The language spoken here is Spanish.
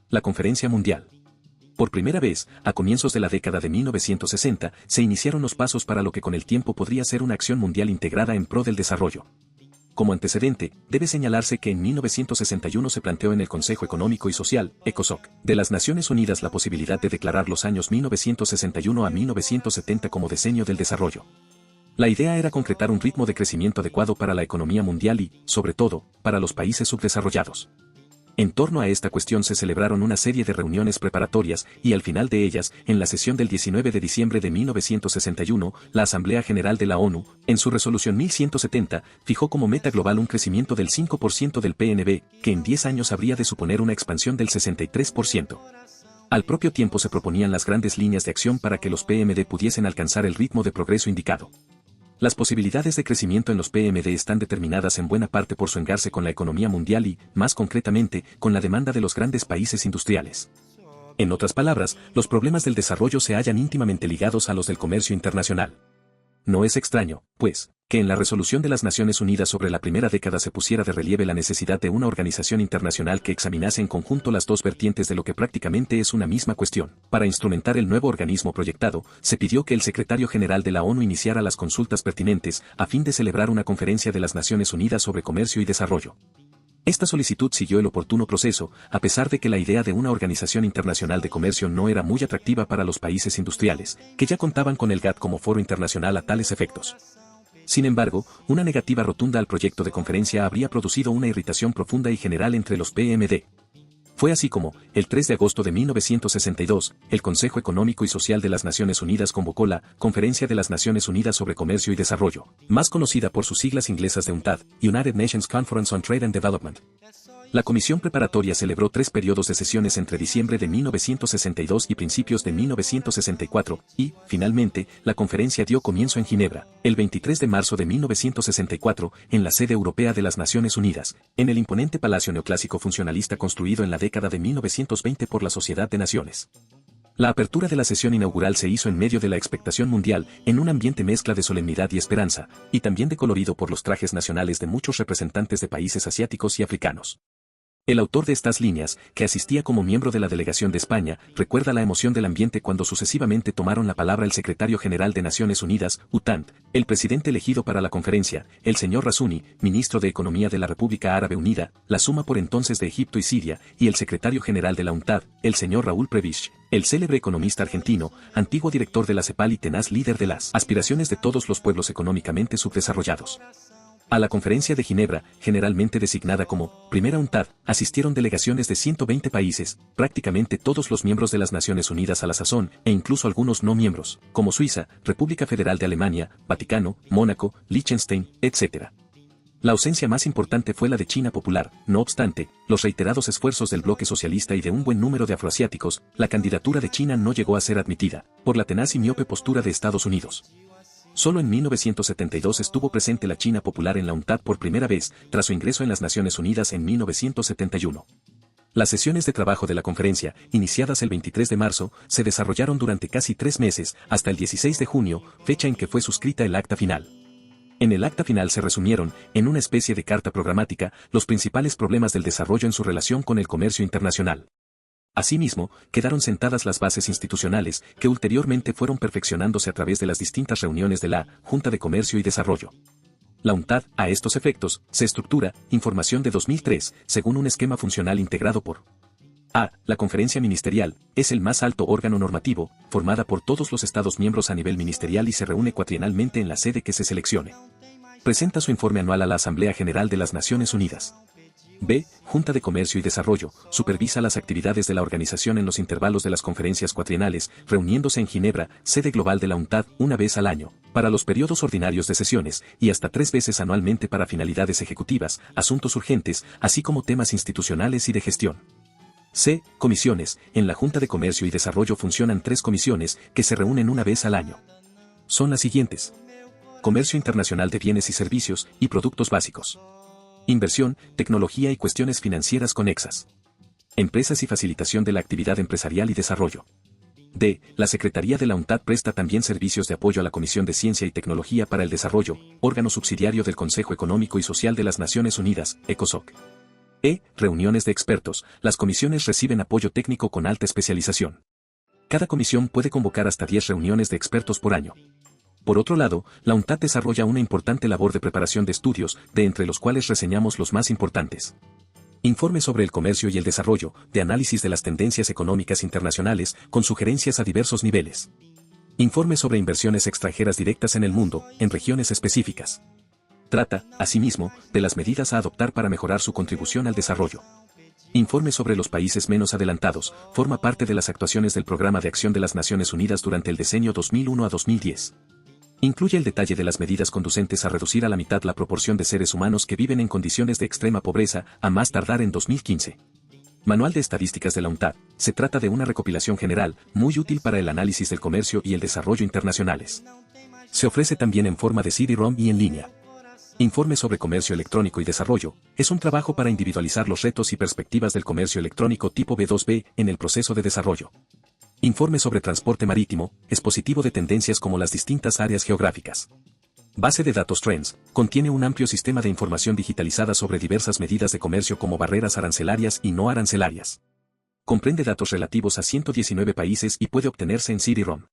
La Conferencia Mundial. Por primera vez, a comienzos de la década de 1960, se iniciaron los pasos para lo que con el tiempo podría ser una acción mundial integrada en pro del desarrollo. Como antecedente, debe señalarse que en 1961 se planteó en el Consejo Económico y Social, ECOSOC, de las Naciones Unidas la posibilidad de declarar los años 1961 a 1970 como decenio del desarrollo. La idea era concretar un ritmo de crecimiento adecuado para la economía mundial y, sobre todo, para los países subdesarrollados. En torno a esta cuestión se celebraron una serie de reuniones preparatorias y al final de ellas, en la sesión del 19 de diciembre de 1961, la Asamblea General de la ONU, en su resolución 1170, fijó como meta global un crecimiento del 5% del PNB, que en 10 años habría de suponer una expansión del 63%. Al propio tiempo se proponían las grandes líneas de acción para que los PMD pudiesen alcanzar el ritmo de progreso indicado. Las posibilidades de crecimiento en los PMD están determinadas en buena parte por su engarce con la economía mundial y, más concretamente, con la demanda de los grandes países industriales. En otras palabras, los problemas del desarrollo se hallan íntimamente ligados a los del comercio internacional. No es extraño, pues, que en la resolución de las Naciones Unidas sobre la primera década se pusiera de relieve la necesidad de una organización internacional que examinase en conjunto las dos vertientes de lo que prácticamente es una misma cuestión. Para instrumentar el nuevo organismo proyectado, se pidió que el secretario general de la ONU iniciara las consultas pertinentes a fin de celebrar una conferencia de las Naciones Unidas sobre comercio y desarrollo. Esta solicitud siguió el oportuno proceso, a pesar de que la idea de una organización internacional de comercio no era muy atractiva para los países industriales, que ya contaban con el GATT como foro internacional a tales efectos. Sin embargo, una negativa rotunda al proyecto de conferencia habría producido una irritación profunda y general entre los PMD. Fue así como, el 3 de agosto de 1962, el Consejo Económico y Social de las Naciones Unidas convocó la Conferencia de las Naciones Unidas sobre Comercio y Desarrollo, más conocida por sus siglas inglesas de UNCTAD, United Nations Conference on Trade and Development. La comisión preparatoria celebró 3 periodos de sesiones entre diciembre de 1962 y principios de 1964, y, finalmente, la conferencia dio comienzo en Ginebra, el 23 de marzo de 1964, en la sede europea de las Naciones Unidas, en el imponente palacio neoclásico funcionalista construido en la década de 1920 por la Sociedad de Naciones. La apertura de la sesión inaugural se hizo en medio de la expectación mundial, en un ambiente mezcla de solemnidad y esperanza, y también de colorido por los trajes nacionales de muchos representantes de países asiáticos y africanos. El autor de estas líneas, que asistía como miembro de la delegación de España, recuerda la emoción del ambiente cuando sucesivamente tomaron la palabra el secretario general de Naciones Unidas, UTANT, el presidente elegido para la conferencia, el señor Rassuni, ministro de Economía de la República Árabe Unida, la Suma por entonces de Egipto y Siria, y el secretario general de la UNCTAD, el señor Raúl Prebisch, el célebre economista argentino, antiguo director de la CEPAL y tenaz líder de las aspiraciones de todos los pueblos económicamente subdesarrollados. A la conferencia de Ginebra, generalmente designada como Primera UNCTAD, asistieron delegaciones de 120 países, prácticamente todos los miembros de las Naciones Unidas a la sazón, e incluso algunos no miembros, como Suiza, República Federal de Alemania, Vaticano, Mónaco, Liechtenstein, etc. La ausencia más importante fue la de China popular. No obstante, los reiterados esfuerzos del bloque socialista y de un buen número de afroasiáticos, la candidatura de China no llegó a ser admitida, por la tenaz y miope postura de Estados Unidos. Solo en 1972 estuvo presente la China popular en la UNCTAD por primera vez, tras su ingreso en las Naciones Unidas en 1971. Las sesiones de trabajo de la conferencia, iniciadas el 23 de marzo, se desarrollaron durante casi 3 meses, hasta el 16 de junio, fecha en que fue suscrita el acta final. En el acta final se resumieron, en una especie de carta programática, los principales problemas del desarrollo en su relación con el comercio internacional. Asimismo, quedaron sentadas las bases institucionales, que ulteriormente fueron perfeccionándose a través de las distintas reuniones de la Junta de Comercio y Desarrollo. La UNCTAD, a estos efectos, se estructura, información de 2003, según un esquema funcional integrado por A. La Conferencia Ministerial, es el más alto órgano normativo, formada por todos los Estados miembros a nivel ministerial y se reúne cuatrienalmente en la sede que se seleccione. Presenta su informe anual a la Asamblea General de las Naciones Unidas. B. Junta de Comercio y Desarrollo, supervisa las actividades de la organización en los intervalos de las conferencias cuatrienales, reuniéndose en Ginebra, sede global de la UNCTAD, una vez al año, para los periodos ordinarios de sesiones, y hasta 3 veces anualmente para finalidades ejecutivas, asuntos urgentes, así como temas institucionales y de gestión. C. Comisiones. En la Junta de Comercio y Desarrollo funcionan 3 comisiones, que se reúnen una vez al año. Son las siguientes: Comercio Internacional de Bienes y Servicios, y Productos Básicos. Inversión, tecnología y cuestiones financieras conexas. Empresas y facilitación de la actividad empresarial y desarrollo. D. La Secretaría de la UNCTAD presta también servicios de apoyo a la Comisión de Ciencia y Tecnología para el Desarrollo, órgano subsidiario del Consejo Económico y Social de las Naciones Unidas, ECOSOC. Reuniones de expertos. Las comisiones reciben apoyo técnico con alta especialización. Cada comisión puede convocar hasta 10 reuniones de expertos por año. Por otro lado, la UNTAD desarrolla una importante labor de preparación de estudios, de entre los cuales reseñamos los más importantes. Informe sobre el comercio y el desarrollo, de análisis de las tendencias económicas internacionales, con sugerencias a diversos niveles. Informe sobre inversiones extranjeras directas en el mundo, en regiones específicas. Trata, asimismo, de las medidas a adoptar para mejorar su contribución al desarrollo. Informe sobre los países menos adelantados, forma parte de las actuaciones del Programa de Acción de las Naciones Unidas durante el decenio 2001 a 2010. Incluye el detalle de las medidas conducentes a reducir a la mitad la proporción de seres humanos que viven en condiciones de extrema pobreza, a más tardar en 2015. Manual de Estadísticas de la UNTAD. Se trata de una recopilación general, muy útil para el análisis del comercio y el desarrollo internacionales. Se ofrece también en forma de CD-ROM y en línea. Informe sobre comercio electrónico y desarrollo. Es un trabajo para individualizar los retos y perspectivas del comercio electrónico tipo B2B en el proceso de desarrollo. Informe sobre transporte marítimo, expositivo de tendencias como las distintas áreas geográficas. Base de datos Trends, contiene un amplio sistema de información digitalizada sobre diversas medidas de comercio como barreras arancelarias y no arancelarias. Comprende datos relativos a 119 países y puede obtenerse en CD-ROM.